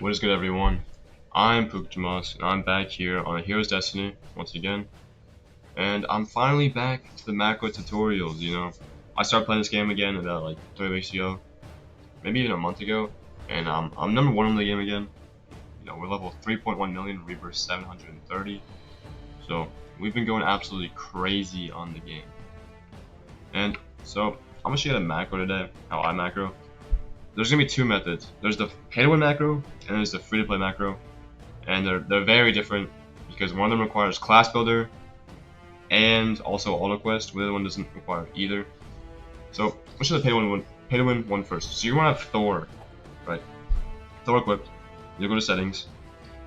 What is good, everyone? I'm Pukamas, and I'm back here on A Hero's Destiny once again. And I'm finally back to the macro tutorials. I started playing this game again about like 3 weeks ago, maybe even a month ago, and I'm number one in the game again. We're level 3.1 million, rebirth 730. So we've been going absolutely crazy on the game. And so I'm gonna show you the macro today, how I macro. There's gonna be two methods. There's the pay to win macro, and there's the free to play macro. And they're very different because one of them requires class builder and also auto quest. The other one doesn't require either. So let's do the pay to win one first. So you want to have Thor, right? Thor equipped. You'll go to settings,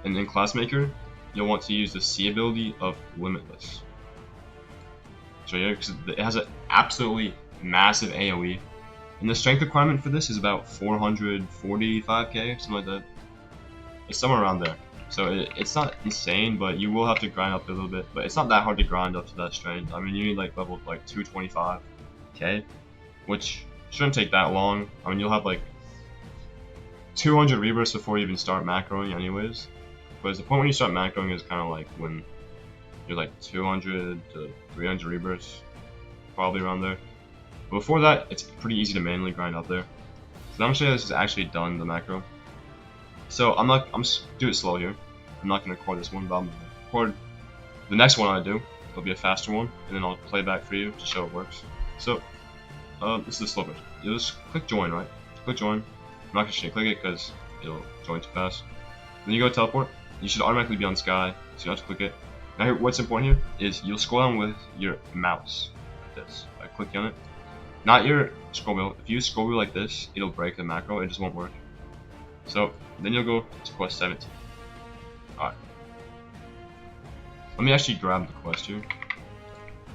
and in class maker, you'll want to use the C ability of Limitless. So yeah, because it has an absolutely massive AOE, and the strength requirement for this is about 445k, something like that. It's somewhere around there. So it's not insane, but you will have to grind up a little bit. But it's not that hard to grind up to that strength. I mean, you need like level like 225k, which shouldn't take that long. I mean, you'll have like 200 rebirths before you even start macroing anyways. But the point when you start macroing is kind of like when you're like 200 to 300 rebirths, probably around there. But before that, it's pretty easy to manually grind up there. So I'm gonna show you this is actually done, the macro. So I'm just do it slow here. I'm not gonna record this one, but I'm gonna record the next one I do. It'll be a faster one, and then I'll play back for you to show it works. So this is the slow version. You just click join, right? Click join. I'm not gonna click it because it'll join too fast. Then you go to teleport. You should automatically be on sky, so you don't have to click it. Now here, what's important here is you'll scroll down with your mouse like this. By clicking on it, not your scroll wheel. If you use scroll wheel like this, it'll break the macro. It just won't work. So then you'll go to quest 17. Alright. Let me actually grab the quest here. You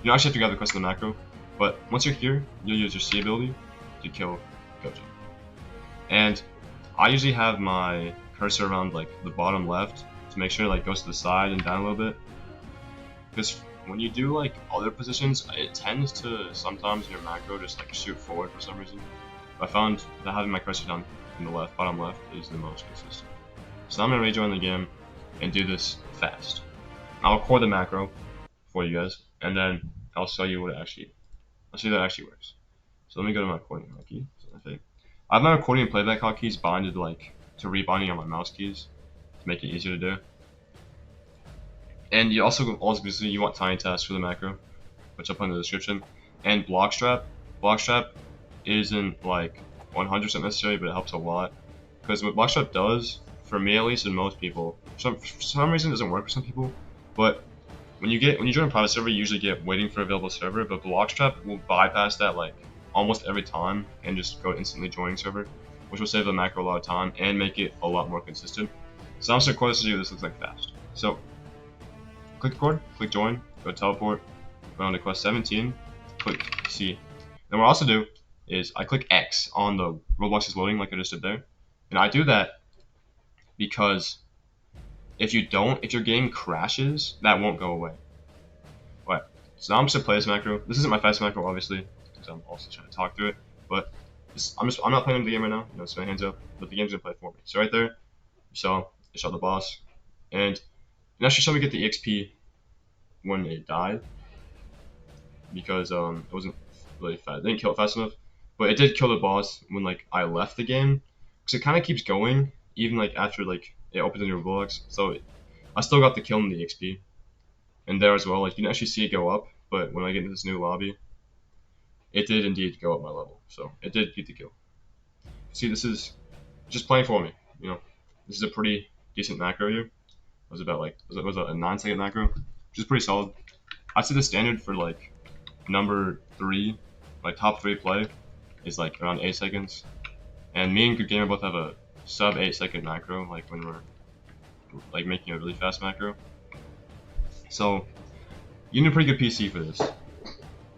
don't actually have to grab the quest in the macro, but once you're here, you'll use your C ability to kill Gojo. And I usually have my cursor around like the bottom left to make sure it like goes to the side and down a little bit. Because when you do like other positions, it tends to sometimes your macro just like shoot forward for some reason. But I found that having my cursor down in the left, bottom left, is the most consistent. So I'm gonna rejoin the game and do this fast. I'll record the macro for you guys, and then I'll show you I'll show you that it actually works. So let me go to my recording hotkey. I have my recording and playback hotkeys binded to rebinding on my mouse keys to make it easier to do. And you also you want tiny tasks for the macro, which I'll put in the description. And block strap. Block strap isn't like 100% necessary, but it helps a lot. Because what block strap does, for me at least, and most people, for some reason it doesn't work for some people, but when you join a private server, you usually get waiting for available server, but block strap will bypass that like almost every time and just go instantly joining server, which will save the macro a lot of time and make it a lot more consistent. So I'm just gonna record this to you. This looks like fast. So click record, click join, go teleport, go on to quest 17, click C. Then what I also do is I click X on the Roblox is loading like I just did there. And I do that because if your game crashes, that won't go away. Right, so now I'm just gonna play this macro. This isn't my fast macro, obviously, because I'm also trying to talk through it. But I'm not playing the game right now, so my hands up, but the game's gonna play for me. So right there, you saw the boss. And it actually showed me get the EXP when it died. Because it wasn't really fast. It didn't kill it fast enough. But it did kill the boss when like I left the game, because it kind of keeps going even like after like it opens a new Roblox. So I still got the kill in the XP, and there as well. Like you can actually see it go up, but when I get into this new lobby, it did indeed go up my level. So it did get the kill. See, this is just playing for me. This is a pretty decent macro here. It was about like a 9-second macro, which is pretty solid. I'd say the standard for like number 3, like top 3 play, is like around 8 seconds. And me and Good Gamer both have a sub 8-second macro, like when we're like making a really fast macro. So you need a pretty good PC for this.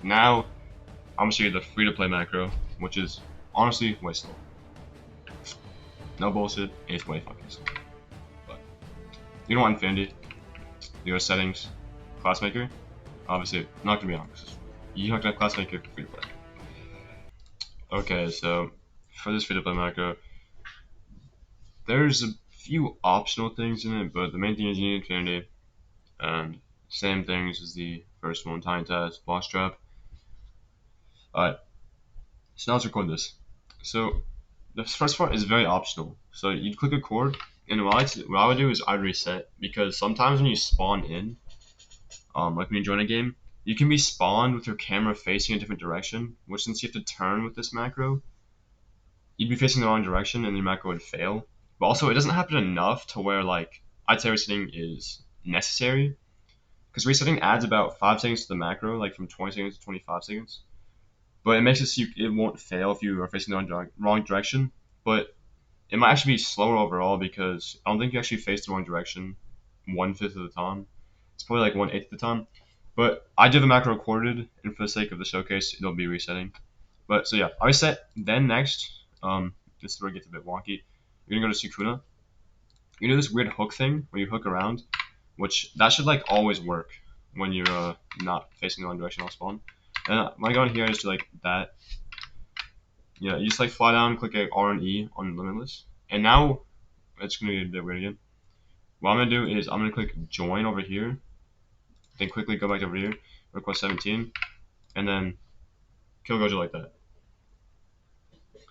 Now I'm gonna show you the free to play macro, which is honestly way slow. No bullshit, it's way fucking slow. But you don't want infinity. You go to settings, class maker. Obviously, not gonna be honest. You have to have class maker for free to play. Okay, so for this free to play macro, there's a few optional things in it, but the main thing is you need infinity. And same things as the first one, tiny test, boss trap. Alright, so now let's record this. So the first part is very optional. So you click record, and what I would do is I'd reset, because sometimes when you spawn in, like when you join a game, you can be spawned with your camera facing a different direction, which since you have to turn with this macro, you'd be facing the wrong direction and your macro would fail. But also, it doesn't happen enough to where, like, I'd say resetting is necessary, because resetting adds about 5 seconds to the macro, like from 20 seconds to 25 seconds. But it makes it so it won't fail if you are facing the wrong direction. But it might actually be slower overall, because I don't think you actually face the wrong direction 1/5 of the time. It's probably like 1/8 of the time. But I do the macro recorded, and for the sake of the showcase, it'll be resetting. But so yeah, I reset. Then next, this is where it gets a bit wonky. You're gonna go to Sukuna. You do this weird hook thing where you hook around, which that should like always work when you're not facing the wrong direction on spawn. And when I go in here, I just do like that. Yeah, you just like fly down, click R and E on Limitless, and now it's gonna get a bit weird again. What I'm gonna do is I'm gonna click join over here, then quickly go back over here, request 17, and then kill Gojo like that.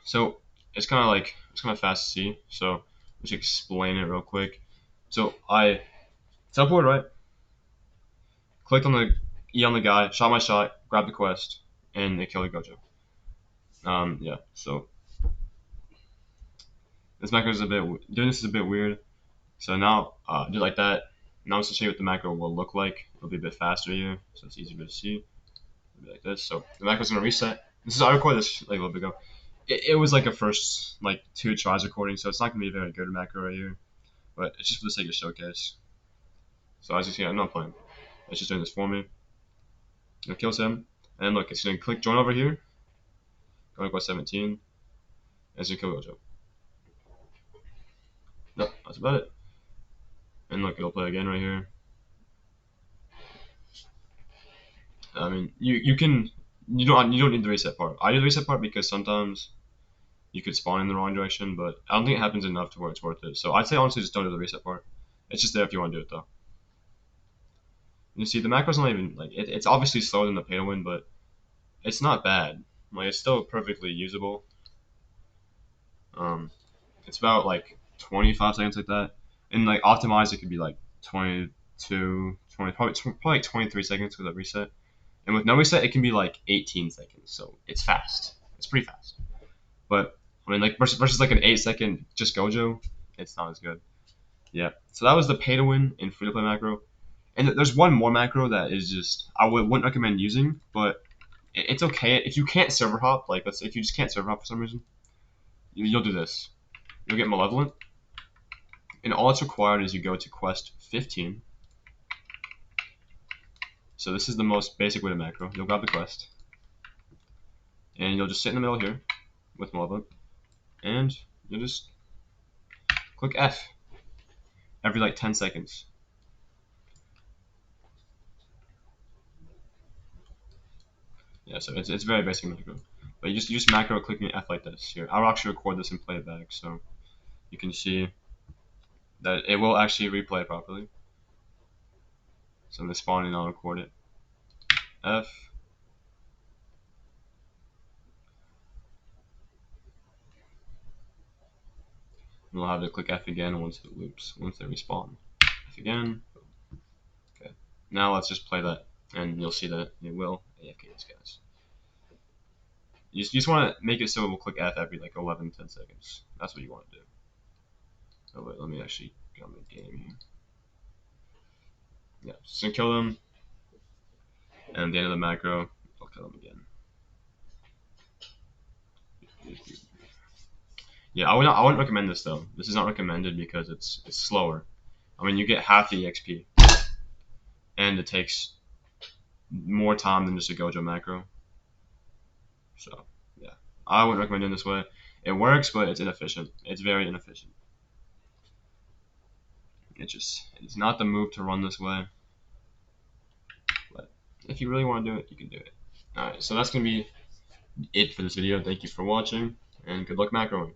So it's kind of fast to see. So let's explain it real quick. So I teleport right, clicked on the E on the guy, shot my shot, grabbed the quest, and it killed Gojo. Yeah. So this macro is doing this is a bit weird. So now do like that. Now I'm going to show you what the macro will look like. It'll be a bit faster here, so it's easier to see. It'll be like this. So the macro's gonna reset. I recorded this like a little bit ago. It was like a first like 2 tries recording, so it's not gonna be a very good macro right here. But it's just for the sake of showcase. So as you see, I'm not playing. It's just doing this for me. It kills him. And look, it's gonna click join over here. Going to go 17. And it's gonna kill Gojo. No, that's about it. And look, it'll play again right here. I mean, you don't need the reset part. I do the reset part because sometimes you could spawn in the wrong direction, but I don't think it happens enough to where it's worth it. So I'd say honestly just don't do the reset part. It's just there if you want to do it though. You see, the macro's not even like it's obviously slower than the pay to win, but it's not bad. Like it's still perfectly usable. Um, it's about like 25 seconds like that, and like optimized it could be like 22, 20, probably like 23 seconds with a reset. And with no reset, it can be like 18 seconds. So it's fast. It's pretty fast. But I mean, like versus like an 8-second just Gojo, it's not as good. Yeah. So that was the pay to win in free to play macro. And there's one more macro that is just wouldn't recommend using, but it's okay if you can't server hop. Like let's say if you just can't server hop for some reason, you'll do this. You'll get Malevolent, and all it's required is you go to quest 15. So this is the most basic way to macro. You'll grab the quest, and you'll just sit in the middle here with Malevolent, and you'll just click F every like 10 seconds. Yeah, so it's very basic macro. But you just macro clicking F like this here. I'll actually record this and play it back so you can see that it will actually replay properly. So I'm gonna spawn and I'll record it. F. And we'll have to click F again once it loops, once they respawn. F again. Okay. Now let's just play that and you'll see that it will AFK these guys. You just want to make it so it will click F every like 11, 10 seconds. That's what you want to do. Oh wait, let me actually get on the game here. Yeah, just gonna kill them. And at the end of the macro, I'll kill them again. Yeah, I wouldn't recommend this though. This is not recommended because it's slower. I mean, you get half the EXP, and it takes more time than just a Gojo macro. So yeah, I wouldn't recommend it this way. It works, but it's inefficient. It's very inefficient. It's not the move to run this way. But if you really want to do it, you can do it. Alright, so that's gonna be it for this video. Thank you for watching, and good luck macroing.